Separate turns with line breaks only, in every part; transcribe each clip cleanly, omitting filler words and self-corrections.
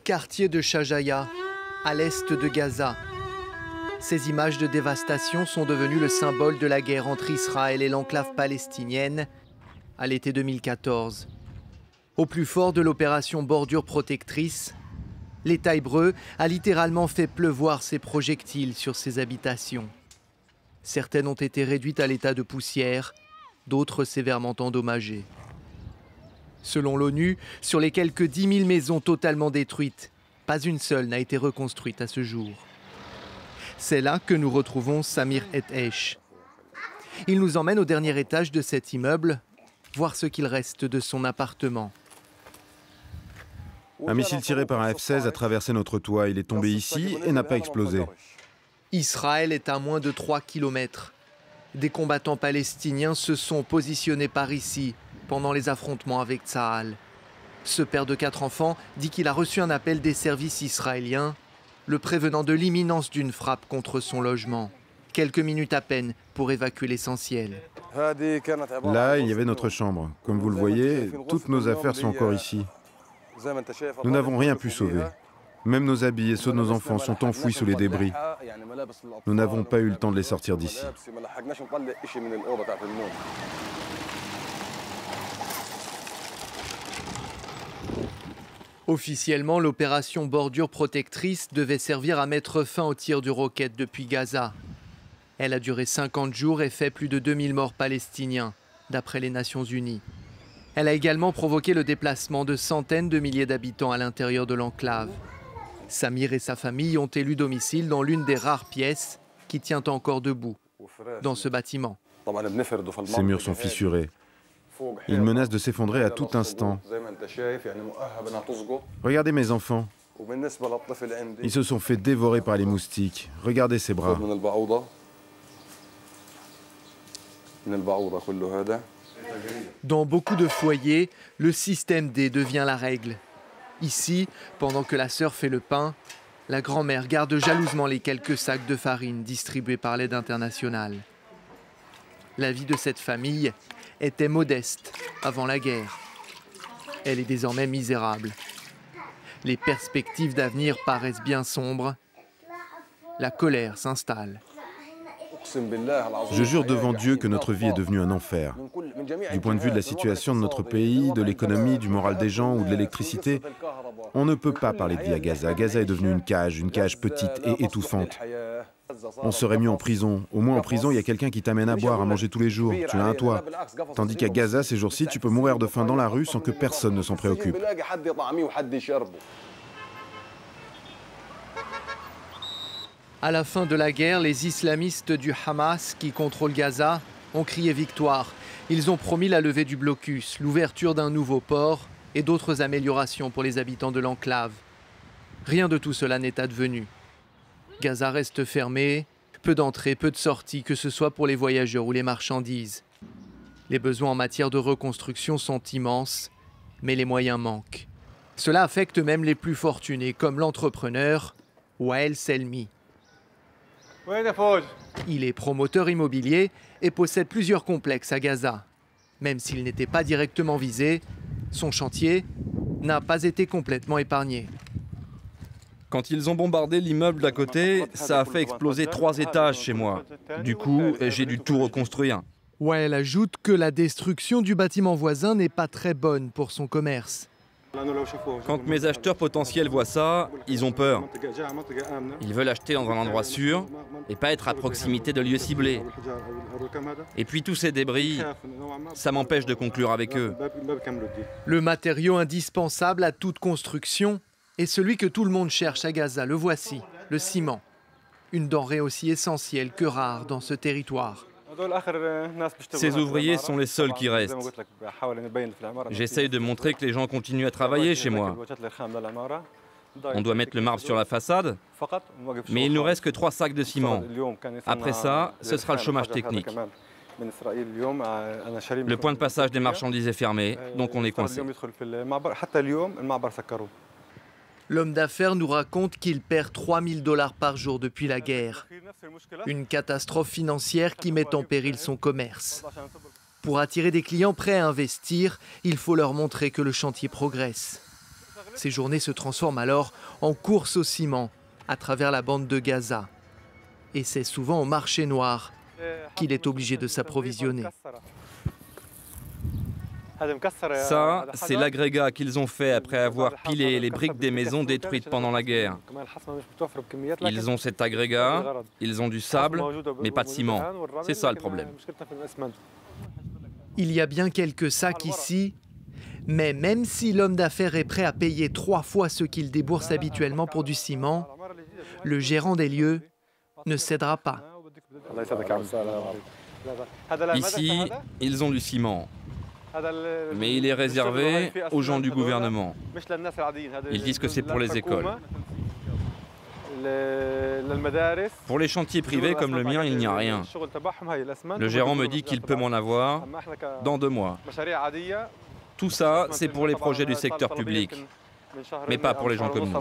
Quartier de Shajaya, à l'est de Gaza. Ces images de dévastation sont devenues le symbole de la guerre entre Israël et l'enclave palestinienne à l'été 2014. Au plus fort de l'opération Bordure protectrice, l'État hébreu a littéralement fait pleuvoir ses projectiles sur ses habitations. Certaines ont été réduites à l'état de poussière, d'autres sévèrement endommagées. Selon l'ONU, sur les quelques 10 000 maisons totalement détruites, pas une seule n'a été reconstruite à ce jour. C'est là que nous retrouvons Samir Et-Esh. Il nous emmène au dernier étage de cet immeuble, voir ce qu'il reste de son appartement.
Un missile tiré par un F-16 a traversé notre toit. Il est tombé ici et n'a pas explosé.
Israël est à moins de 3 kilomètres. Des combattants palestiniens se sont positionnés par ici pendant les affrontements avec Tsahal. Ce père de 4 enfants dit qu'il a reçu un appel des services israéliens, le prévenant de l'imminence d'une frappe contre son logement. Quelques minutes à peine pour évacuer l'essentiel.
Là, il y avait notre chambre. Comme vous le voyez, toutes nos affaires sont encore ici. Nous n'avons rien pu sauver. Même nos habits et ceux de nos enfants sont enfouis sous les débris. Nous n'avons pas eu le temps de les sortir d'ici.
Officiellement, l'opération Bordure protectrice devait servir à mettre fin aux tirs de roquettes depuis Gaza. Elle a duré 50 jours et fait plus de 2000 morts palestiniens, d'après les Nations Unies. Elle a également provoqué le déplacement de centaines de milliers d'habitants à l'intérieur de l'enclave. Samir et sa famille ont élu domicile dans l'une des rares pièces qui tient encore debout, dans ce bâtiment.
Ces murs sont fissurés. Ils menacent de s'effondrer à tout instant. Regardez mes enfants. Ils se sont fait dévorer par les moustiques. Regardez ces bras.
Dans beaucoup de foyers, le système D devient la règle. Ici, pendant que la sœur fait le pain, la grand-mère garde jalousement les quelques sacs de farine distribués par l'aide internationale. La vie de cette famille était modeste avant la guerre. Elle est désormais misérable. Les perspectives d'avenir paraissent bien sombres. La colère s'installe.
Je jure devant Dieu que notre vie est devenue un enfer. Du point de vue de la situation de notre pays, de l'économie, du moral des gens ou de l'électricité, on ne peut pas parler de vie à Gaza. Gaza est devenue une cage petite et étouffante. On serait mieux en prison. Au moins en prison, il y a quelqu'un qui t'amène à boire, à manger tous les jours. Tu as un toit. Tandis qu'à Gaza, ces jours-ci, tu peux mourir de faim dans la rue sans que personne ne s'en préoccupe.
À la fin de la guerre, les islamistes du Hamas qui contrôlent Gaza ont crié victoire. Ils ont promis la levée du blocus, l'ouverture d'un nouveau port et d'autres améliorations pour les habitants de l'enclave. Rien de tout cela n'est advenu. Gaza reste fermée, peu d'entrées, peu de sorties, que ce soit pour les voyageurs ou les marchandises. Les besoins en matière de reconstruction sont immenses, mais les moyens manquent. Cela affecte même les plus fortunés, comme l'entrepreneur Wael Selmi. Il est promoteur immobilier et possède plusieurs complexes à Gaza. Même s'il n'était pas directement visé, son chantier n'a pas été complètement épargné.
Quand ils ont bombardé l'immeuble d'à côté, ça a fait exploser 3 étages chez moi. Du coup, j'ai dû tout reconstruire.
Wael ajoute que la destruction du bâtiment voisin n'est pas très bonne pour son commerce.
Quand mes acheteurs potentiels voient ça, ils ont peur. Ils veulent acheter dans un endroit sûr et pas être à proximité de lieux ciblés. Et puis tous ces débris, ça m'empêche de conclure avec eux.
Le matériau indispensable à toute construction est celui que tout le monde cherche à Gaza, le voici, le ciment. Une denrée aussi essentielle que rare dans ce territoire.
Ces ouvriers sont les seuls qui restent. J'essaye de montrer que les gens continuent à travailler chez moi. On doit mettre le marbre sur la façade, mais il nous reste que 3 sacs de ciment. Après ça, ce sera le chômage technique. Le point de passage des marchandises est fermé, donc on est coincé.
L'homme d'affaires nous raconte qu'il perd 3 000 $ par jour depuis la guerre. Une catastrophe financière qui met en péril son commerce. Pour attirer des clients prêts à investir, il faut leur montrer que le chantier progresse. Ces journées se transforment alors en course au ciment à travers la bande de Gaza. Et c'est souvent au marché noir qu'il est obligé de s'approvisionner.
Ça, c'est l'agrégat qu'ils ont fait après avoir pilé les briques des maisons détruites pendant la guerre. Ils ont cet agrégat, ils ont du sable, mais pas de ciment. C'est ça le problème.
Il y a bien quelques sacs ici, mais même si l'homme d'affaires est prêt à payer 3 fois ce qu'il débourse habituellement pour du ciment, le gérant des lieux ne cédera pas.
Ici, ils ont du ciment. Mais il est réservé aux gens du gouvernement. Ils disent que c'est pour les écoles. Pour les chantiers privés comme le mien, il n'y a rien. Le gérant me dit qu'il peut m'en avoir dans 2 mois. Tout ça, c'est pour les projets du secteur public, mais pas pour les gens comme nous.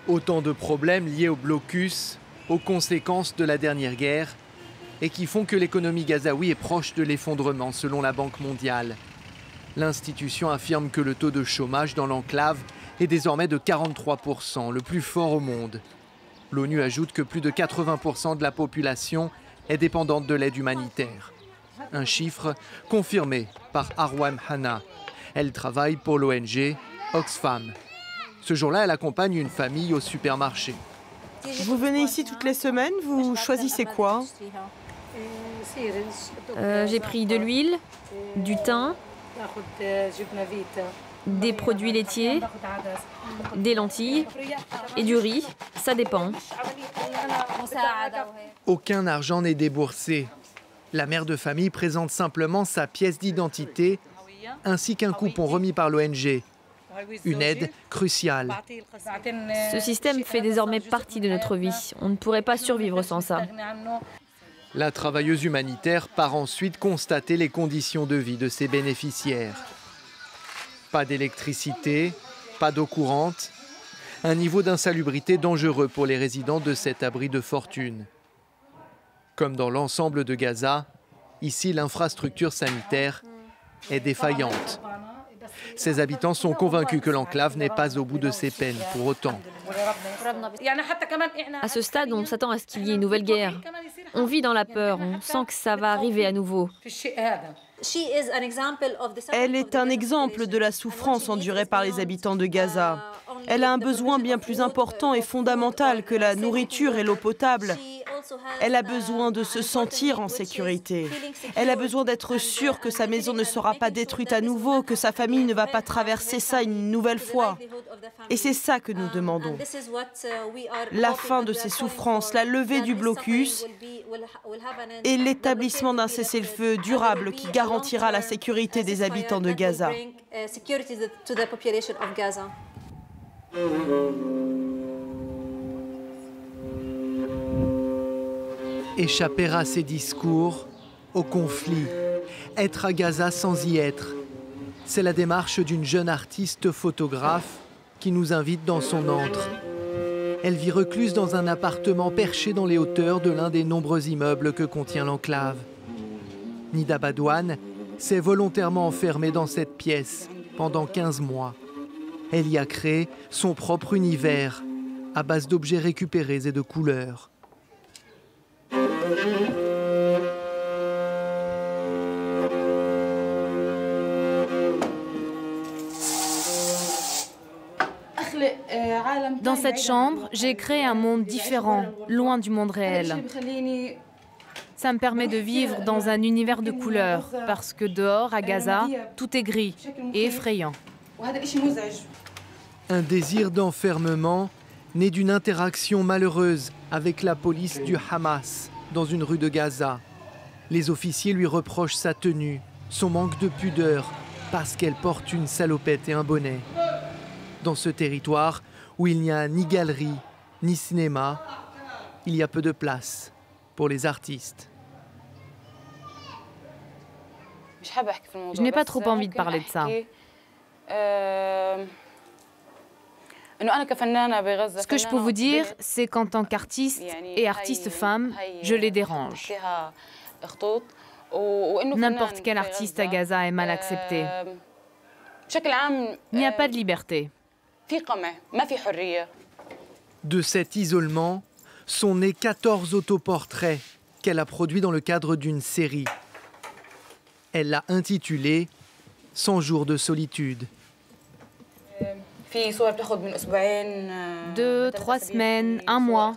Autant de problèmes liés au blocus, aux conséquences de la dernière guerre, et qui font que l'économie gazaoui est proche de l'effondrement selon la Banque mondiale. L'institution affirme que le taux de chômage dans l'enclave est désormais de 43%, le plus fort au monde. L'ONU ajoute que plus de 80% de la population est dépendante de l'aide humanitaire. Un chiffre confirmé par Arwam Hanna. Elle travaille pour l'ONG Oxfam. Ce jour-là, elle accompagne une famille au supermarché.
Vous venez ici toutes les semaines, vous choisissez quoi?
J'ai pris de l'huile, du thym, des produits laitiers, des lentilles et du riz, ça dépend.
Aucun argent n'est déboursé. La mère de famille présente simplement sa pièce d'identité ainsi qu'un coupon remis par l'ONG. Une aide cruciale.
Ce système fait désormais partie de notre vie. On ne pourrait pas survivre sans ça.
La travailleuse humanitaire part ensuite constater les conditions de vie de ses bénéficiaires. Pas d'électricité, pas d'eau courante, un niveau d'insalubrité dangereux pour les résidents de cet abri de fortune. Comme dans l'ensemble de Gaza, ici l'infrastructure sanitaire est défaillante. Ses habitants sont convaincus que l'enclave n'est pas au bout de ses peines pour autant.
À ce stade, on s'attend à ce qu'il y ait une nouvelle guerre. On vit dans la peur, on sent que ça va arriver à nouveau.
Elle est un exemple de la souffrance endurée par les habitants de Gaza. Elle a un besoin bien plus important et fondamental que la nourriture et l'eau potable. Elle a besoin de se sentir en sécurité. Elle a besoin d'être sûre que sa maison ne sera pas détruite à nouveau, que sa famille ne va pas traverser ça une nouvelle fois. Et c'est ça que nous demandons. La fin de ces souffrances, la levée du blocus et l'établissement d'un cessez-le-feu durable qui garantira la sécurité des habitants de Gaza.
Échapper à ces discours, au conflit, être à Gaza sans y être. C'est la démarche d'une jeune artiste photographe qui nous invite dans son antre. Elle vit recluse dans un appartement perché dans les hauteurs de l'un des nombreux immeubles que contient l'enclave. Nida Badouane s'est volontairement enfermée dans cette pièce pendant 15 mois. Elle y a créé son propre univers à base d'objets récupérés et de couleurs.
Dans cette chambre, j'ai créé un monde différent, loin du monde réel. Ça me permet de vivre dans un univers de couleurs, parce que dehors, à Gaza, tout est gris et effrayant.
Un désir d'enfermement né d'une interaction malheureuse avec la police du Hamas dans une rue de Gaza. Les officiers lui reprochent sa tenue, son manque de pudeur, parce qu'elle porte une salopette et un bonnet. Dans ce territoire où il n'y a ni galerie, ni cinéma, il y a peu de place pour les artistes.
Je n'ai pas trop envie de parler de ça. Ce que je peux vous dire, c'est qu'en tant qu'artiste et artiste femme, je les dérange. N'importe quel artiste à Gaza est mal accepté. Il n'y a pas de liberté.
De cet isolement sont nés 14 autoportraits qu'elle a produits dans le cadre d'une série. Elle l'a intitulé « 100 jours de solitude ».
2, 3 semaines, un mois.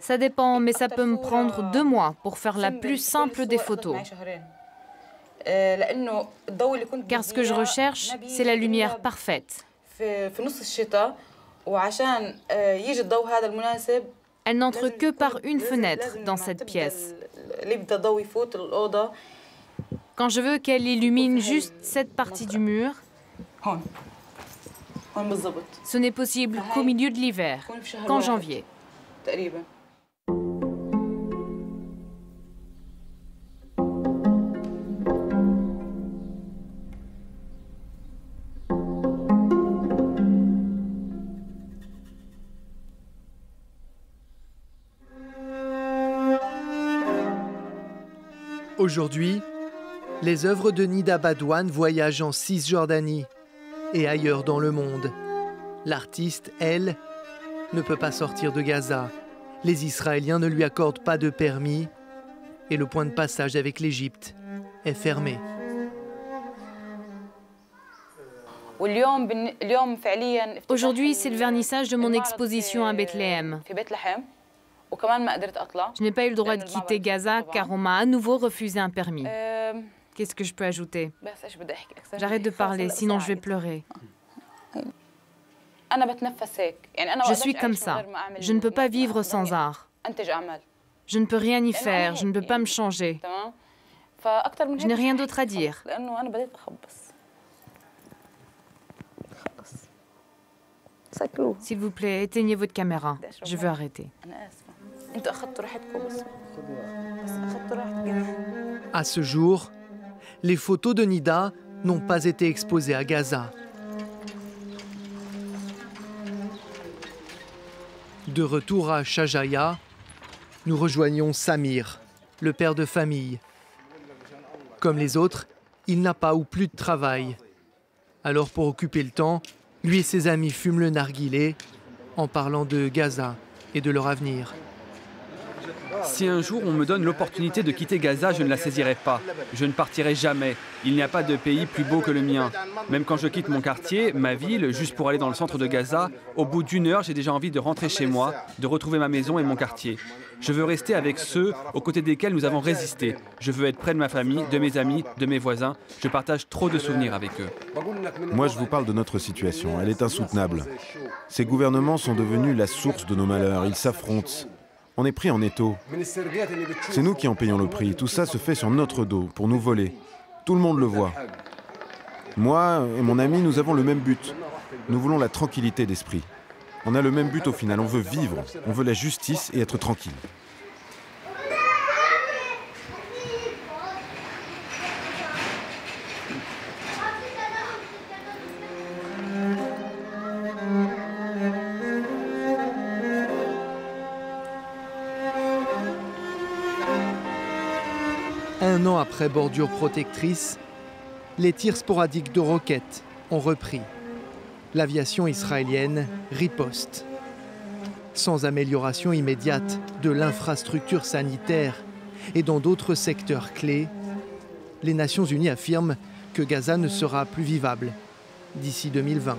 Ça dépend, mais ça peut me prendre 2 mois pour faire la plus simple des photos. Car ce que je recherche, c'est la lumière parfaite. Elle n'entre que par une fenêtre dans cette pièce. Quand je veux qu'elle illumine juste cette partie du mur, ce n'est possible qu'au milieu de l'hiver, qu'en janvier.
Aujourd'hui, les œuvres de Nida Badouane voyagent en Cisjordanie et ailleurs dans le monde. L'artiste, elle, ne peut pas sortir de Gaza. Les Israéliens ne lui accordent pas de permis et le point de passage avec l'Égypte est fermé.
Aujourd'hui, c'est le vernissage de mon exposition à Bethléem. Je n'ai pas eu le droit de quitter Gaza car on m'a à nouveau refusé un permis. Qu'est-ce que je peux ajouter? J'arrête de parler, sinon je vais pleurer. Je suis comme ça. Je ne peux pas vivre sans art. Je ne peux rien y faire, je ne peux pas me changer. Je n'ai rien d'autre à dire. S'il vous plaît, éteignez votre caméra. Je veux arrêter.
À ce jour, les photos de Nida n'ont pas été exposées à Gaza. De retour à Shajaya, nous rejoignons Samir, le père de famille. Comme les autres, il n'a pas ou plus de travail. Alors pour occuper le temps, lui et ses amis fument le narguilé en parlant de Gaza et de leur avenir.
Si un jour on me donne l'opportunité de quitter Gaza, je ne la saisirai pas. Je ne partirai jamais. Il n'y a pas de pays plus beau que le mien. Même quand je quitte mon quartier, ma ville, juste pour aller dans le centre de Gaza, au bout d'1 heure, j'ai déjà envie de rentrer chez moi, de retrouver ma maison et mon quartier. Je veux rester avec ceux aux côtés desquels nous avons résisté. Je veux être près de ma famille, de mes amis, de mes voisins. Je partage trop de souvenirs avec eux.
Moi, je vous parle de notre situation. Elle est insoutenable. Ces gouvernements sont devenus la source de nos malheurs. Ils s'affrontent. On est pris en étau. C'est nous qui en payons le prix. Tout ça se fait sur notre dos, pour nous voler. Tout le monde le voit. Moi et mon ami, nous avons le même but. Nous voulons la tranquillité d'esprit. On a le même but au final. On veut vivre. On veut la justice et être tranquille.
Un an après bordure protectrice, les tirs sporadiques de roquettes ont repris. L'aviation israélienne riposte. Sans amélioration immédiate de l'infrastructure sanitaire et dans d'autres secteurs clés, les Nations Unies affirment que Gaza ne sera plus vivable d'ici 2020.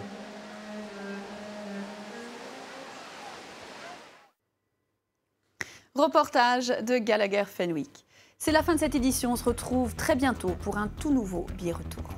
Reportage de Gallagher Fenwick. C'est la fin de cette édition. On se retrouve très bientôt pour un tout nouveau billet retour.